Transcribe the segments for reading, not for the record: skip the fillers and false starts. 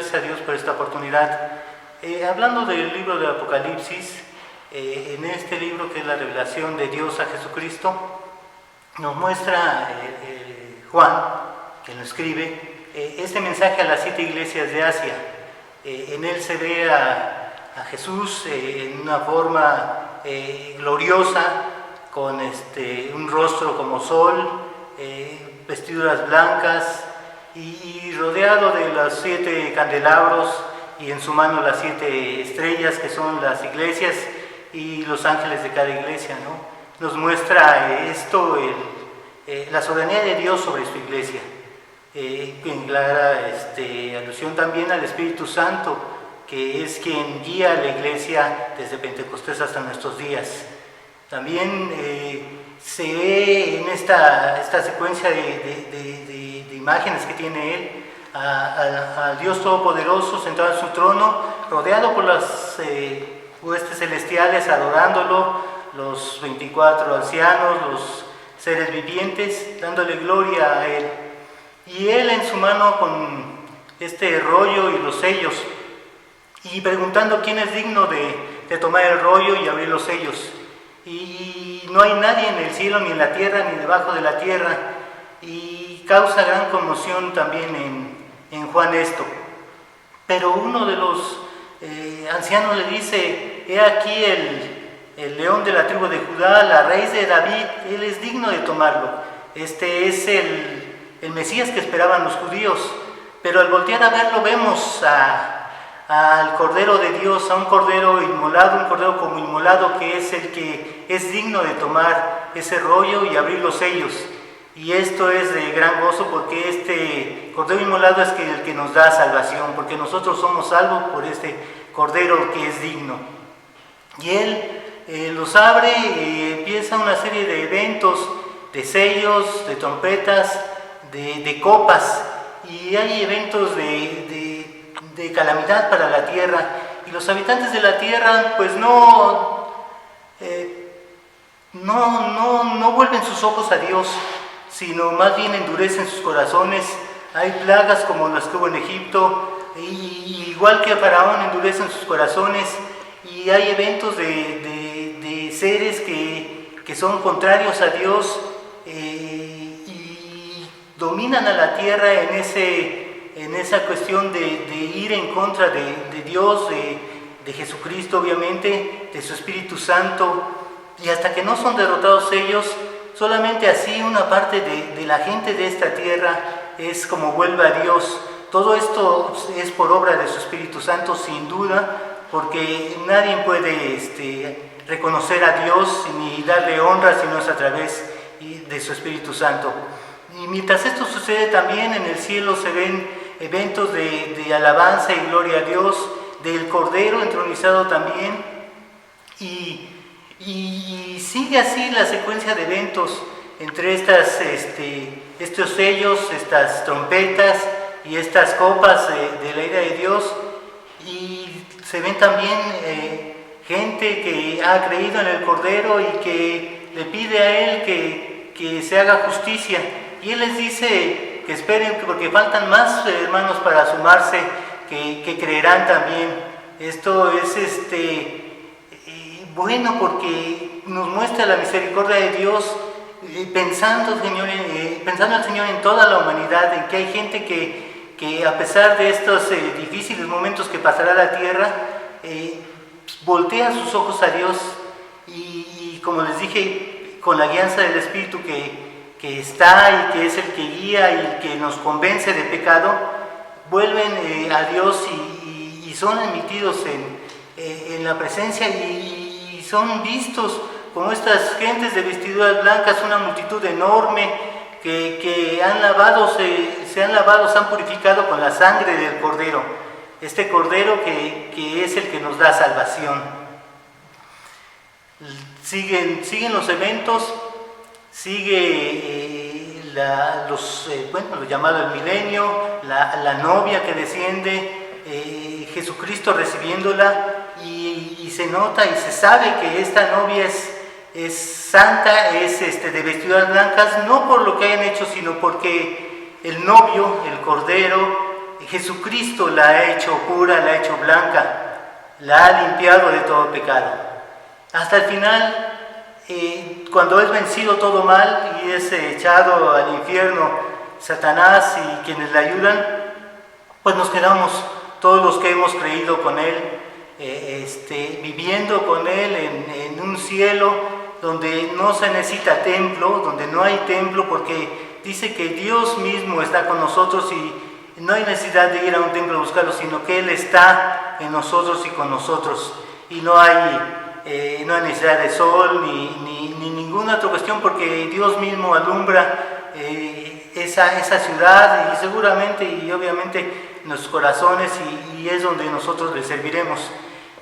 gracias a Dios por esta oportunidad. Hablando del libro del Apocalipsis, en este libro que es la revelación de Dios a Jesucristo, nos muestra Juan, quien lo escribe, este mensaje a las 7 iglesias de Asia. En él se ve a Jesús en una forma gloriosa, con un rostro como sol, vestiduras blancas y rodeado de los 7 candelabros y en su mano las 7 estrellas que son las iglesias y los ángeles de cada iglesia, ¿no? Nos muestra esto, la soberanía de Dios sobre su iglesia, en clara alusión también al Espíritu Santo, que es quien guía a la iglesia desde Pentecostés hasta nuestros días. También se ve en esta secuencia de imágenes que tiene él al Dios Todopoderoso sentado en su trono, rodeado por las huestes celestiales, adorándolo, los 24 ancianos, los seres vivientes, dándole gloria a él. Y él en su mano con este rollo y los sellos, y preguntando quién es digno de tomar el rollo y abrir los sellos. Y no hay nadie en el cielo, ni en la tierra, ni debajo de la tierra, y causa gran conmoción también en Juan esto. Pero uno de los ancianos le dice: he aquí el león de la tribu de Judá, la raíz de David, él es digno de tomarlo. Este es el Mesías que esperaban los judíos. Pero al voltear a verlo vemos al Cordero de Dios, a un Cordero inmolado, un Cordero como inmolado, que es el que es digno de tomar ese rollo y abrir los sellos. Y esto es de gran gozo, porque este Cordero inmolado es el que nos da salvación, porque nosotros somos salvos por este Cordero que es digno. Y él los abre y empieza una serie de eventos, de sellos, de trompetas, de copas, y hay eventos de calamidad para la tierra, y los habitantes de la tierra pues no vuelven sus ojos a Dios, sino más bien endurecen sus corazones. Hay plagas como las que hubo en Egipto, y igual que a Faraón endurecen sus corazones, y hay eventos de seres que son contrarios a Dios, y dominan a la tierra en esa cuestión de ir en contra de Dios, de Jesucristo obviamente, de su Espíritu Santo, y hasta que no son derrotados ellos, solamente así una parte de la gente de esta tierra es como vuelve a Dios. Todo esto es por obra de su Espíritu Santo, sin duda, porque nadie puede reconocer a Dios ni darle honra si no es a través de su Espíritu Santo. Y mientras esto sucede, también en el cielo se ven eventos de alabanza y gloria a Dios, del Cordero entronizado también, y sigue así la secuencia de eventos entre estos sellos, estas trompetas y estas copas de la ira de Dios. Y se ven también gente que ha creído en el Cordero y que le pide a él que se haga justicia, y él les dice que esperen, porque faltan más hermanos para sumarse, que creerán también. Esto es bueno, porque nos muestra la misericordia de Dios, pensando el Señor en toda la humanidad, en que hay gente que a pesar de estos difíciles momentos que pasará la tierra, voltea sus ojos a Dios, y como les dije, con la guianza del Espíritu que está y que es el que guía y el que nos convence de pecado, vuelven a Dios y son admitidos en la presencia, y son vistos como estas gentes de vestiduras blancas, una multitud enorme que han lavado, se han purificado con la sangre del Cordero, este Cordero que es el que nos da salvación. Siguen los eventos, sigue lo llamado el milenio, la novia que desciende, Jesucristo recibiéndola, y se nota y se sabe que esta novia es santa, es de vestiduras blancas, no por lo que hayan hecho, sino porque el novio, el Cordero, Jesucristo la ha hecho pura, la ha hecho blanca, la ha limpiado de todo pecado. Hasta el final, cuando es vencido todo mal y es echado al infierno Satanás y quienes le ayudan, pues nos quedamos todos los que hemos creído con Él, viviendo con Él en un cielo donde no se necesita templo, donde no hay templo, porque dice que Dios mismo está con nosotros y no hay necesidad de ir a un templo a buscarlo, sino que Él está en nosotros y con nosotros. Y no hay necesidad de sol ni ninguna otra cuestión, porque Dios mismo alumbra esa ciudad y seguramente y obviamente en nuestros corazones y es donde nosotros le serviremos.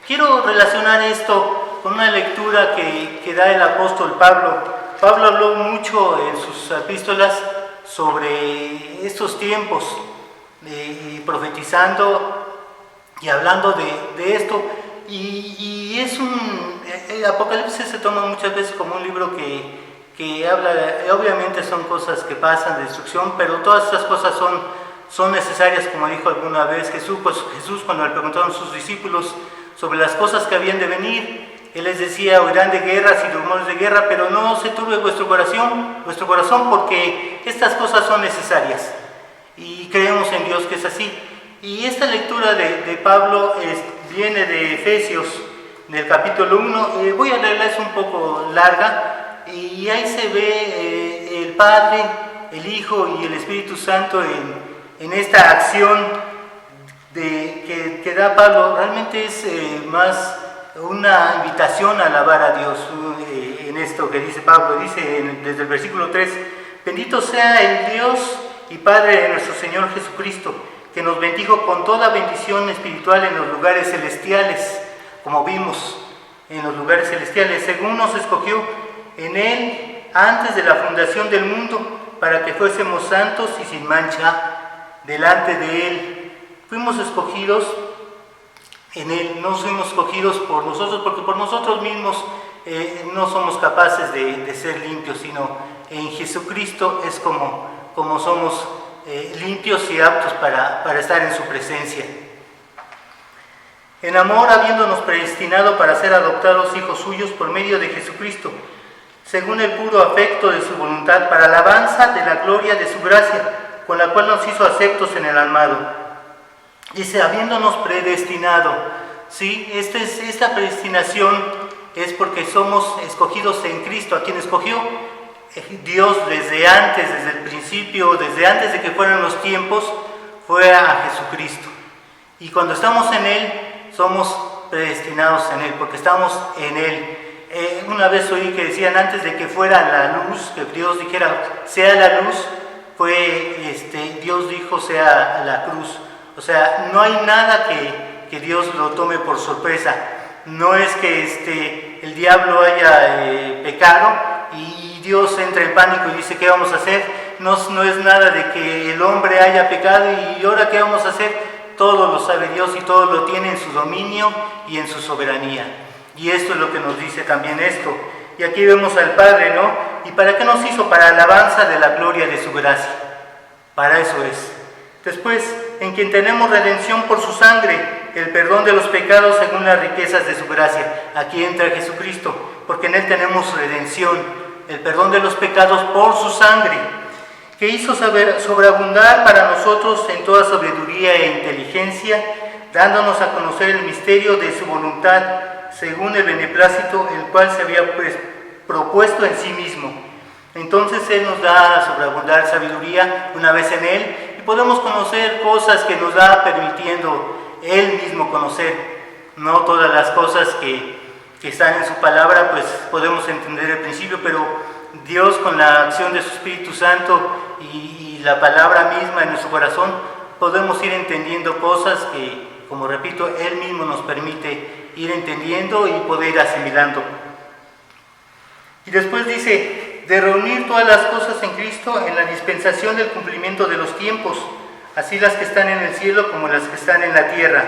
Quiero relacionar esto con una lectura que da el apóstol Pablo. Pablo habló mucho en sus epístolas sobre estos tiempos, profetizando y hablando de esto. Y es el Apocalipsis se toma muchas veces como un libro que habla, obviamente son cosas que pasan, de destrucción, pero todas estas cosas son necesarias, como dijo alguna vez Jesús cuando le preguntaron a sus discípulos sobre las cosas que habían de venir. Él les decía: oirán de guerras y rumores de guerra, pero no se turbe vuestro corazón, porque estas cosas son necesarias. Y creemos en Dios que es así. Y esta lectura de Pablo viene de Efesios, del capítulo 1. Voy a leerla, es un poco larga, y ahí se ve el Padre, el Hijo y el Espíritu Santo en esta acción que da Pablo. Realmente es más una invitación a alabar a Dios en esto que dice Pablo. Dice desde el versículo 3: bendito sea el Dios y Padre de nuestro Señor Jesucristo, que nos bendijo con toda bendición espiritual en los lugares celestiales, como vimos en los lugares celestiales, según nos escogió en Él antes de la fundación del mundo, para que fuésemos santos y sin mancha delante de Él. Fuimos escogidos en Él, no fuimos escogidos por nosotros, porque por nosotros mismos no somos capaces de ser limpios, sino en Jesucristo es como somos limpios y aptos para estar en su presencia. En amor, habiéndonos predestinado para ser adoptados hijos suyos por medio de Jesucristo, según el puro afecto de su voluntad, para alabanza de la gloria de su gracia, con la cual nos hizo aceptos en el amado. Dice: habiéndonos predestinado. ¿Sí? Esta predestinación es porque somos escogidos en Cristo. ¿A quien escogió? Dios desde el principio, desde antes de que fueran los tiempos, fue a Jesucristo. Y cuando estamos en Él, somos predestinados en Él, porque estamos en Él. Una vez oí que decían, antes de que fuera la luz, que Dios dijera, sea la luz, Dios dijo, sea la cruz. O sea, no hay nada que Dios lo tome por sorpresa. No es que el diablo haya pecado y Dios entra en pánico y dice: ¿qué vamos a hacer? No es nada de que el hombre haya pecado y ahora ¿qué vamos a hacer? Todo lo sabe Dios y todo lo tiene en su dominio y en su soberanía. Y esto es lo que nos dice también esto. Y aquí vemos al Padre, ¿no? ¿Y para qué nos hizo? Para alabanza de la gloria de su gracia. Para eso es. Después, en quien tenemos redención por su sangre, el perdón de los pecados según las riquezas de su gracia. Aquí entra Jesucristo, porque en Él tenemos redención, el perdón de los pecados por su sangre, que hizo sobreabundar para nosotros en toda sabiduría e inteligencia, dándonos a conocer el misterio de su voluntad, según el beneplácito, el cual se había propuesto en sí mismo. Entonces Él nos da a sobreabundar sabiduría una vez en Él, y podemos conocer cosas que nos da permitiendo Él mismo conocer. No todas las cosas que están en su palabra, pues podemos entender el principio, pero Dios, con la acción de su Espíritu Santo y la palabra misma en nuestro corazón, podemos ir entendiendo cosas que, como repito, Él mismo nos permite ir entendiendo y poder ir asimilando. Y después dice: de reunir todas las cosas en Cristo en la dispensación del cumplimiento de los tiempos, así las que están en el cielo como las que están en la tierra.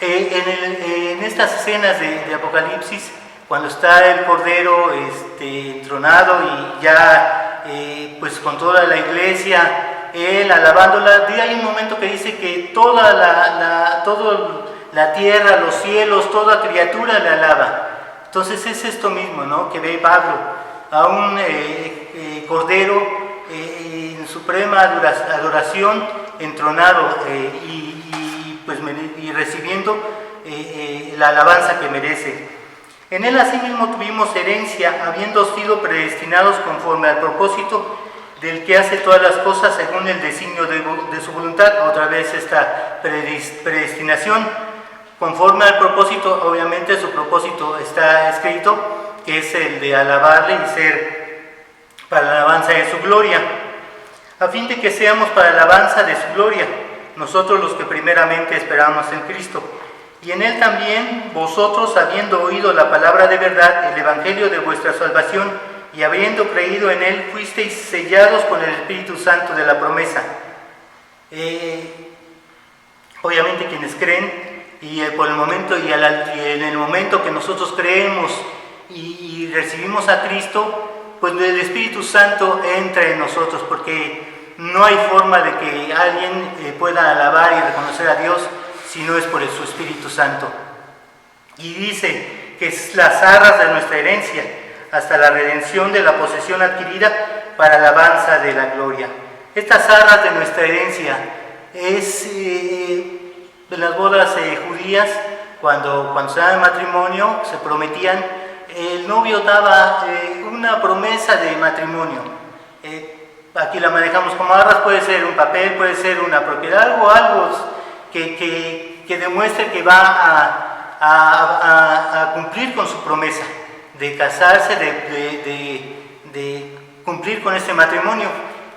En estas escenas de Apocalipsis, cuando está el Cordero entronado y ya pues con toda la iglesia él alabándola. Hay un momento que dice que toda la tierra, los cielos, toda criatura le alaba. Entonces es esto mismo, ¿no?, que ve Pablo, a un Cordero en suprema adoración, entronado y recibiendo la alabanza que merece. En él asimismo tuvimos herencia, habiendo sido predestinados conforme al propósito del que hace todas las cosas según el designio de su voluntad. Otra vez esta predestinación, conforme al propósito, obviamente su propósito está escrito, que es el de alabarle y ser para la alabanza de su gloria, a fin de que seamos para la alabanza de su gloria, nosotros los que primeramente esperamos en Cristo. Y en él también vosotros, habiendo oído la palabra de verdad, el evangelio de vuestra salvación, y habiendo creído en él, fuisteis sellados con el Espíritu Santo de la promesa. Obviamente quienes creen, por el momento y en el momento que nosotros creemos y recibimos a Cristo, pues el Espíritu Santo entra en nosotros, porque no hay forma de que alguien pueda alabar y reconocer a Dios si no es por su Espíritu Santo. Y dice que es las arras de nuestra herencia, hasta la redención de la posesión adquirida para la alabanza de la gloria. Estas arras de nuestra herencia es en las bodas judías, cuando se daban matrimonio, se prometían, el novio daba una promesa de matrimonio. Aquí la manejamos como arras, puede ser un papel, puede ser una propiedad, algo que demuestre que va a cumplir con su promesa de casarse, de cumplir con este matrimonio.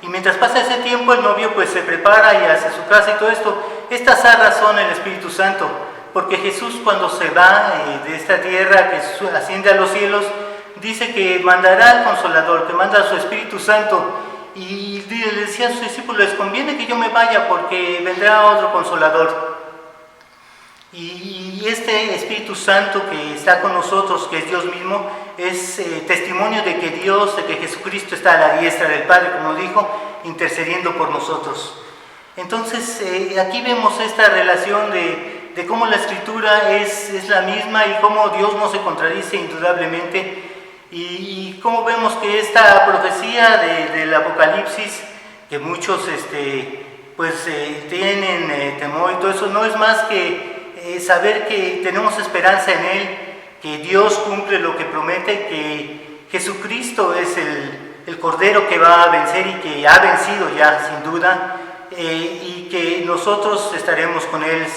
Y mientras pasa ese tiempo, el novio pues se prepara y hace su casa y todo esto. Estas arras son el Espíritu Santo, porque Jesús, cuando se va de esta tierra, que asciende a los cielos, dice que mandará al Consolador, que manda a su Espíritu Santo. Y le decía a sus discípulos: les conviene que yo me vaya, porque vendrá otro Consolador. Y este Espíritu Santo que está con nosotros, que es Dios mismo, es testimonio de que Dios, de que Jesucristo está a la diestra del Padre, como dijo, intercediendo por nosotros. Entonces aquí vemos esta relación de cómo la Escritura es la misma y cómo Dios no se contradice indudablemente, y cómo vemos que esta profecía del Apocalipsis, que muchos tienen temor y todo eso, no es más que saber que tenemos esperanza en Él, que Dios cumple lo que promete, que Jesucristo es el Cordero que va a vencer y que ha vencido ya sin duda, y que nosotros estaremos con Él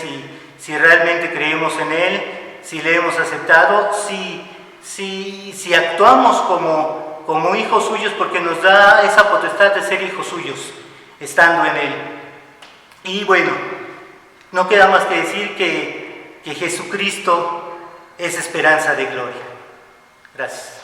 si realmente creemos en Él, si le hemos aceptado, si actuamos como hijos suyos, porque nos da esa potestad de ser hijos suyos, estando en Él. Y bueno, no queda más que decir que Jesucristo es esperanza de gloria. Gracias.